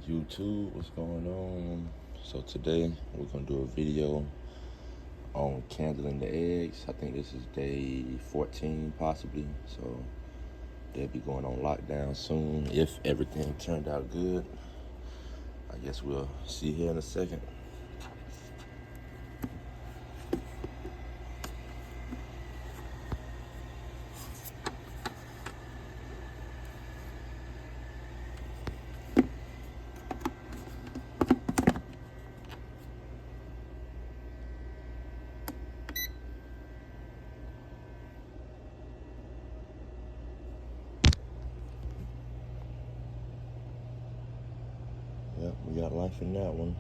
YouTube, what's going on? So today we're gonna do a video on candling the eggs. I think this is day 14 possibly, so they'll be going on lockdown soon if everything turned out good. I guess we'll see here in a second. Yep, we got life in that one.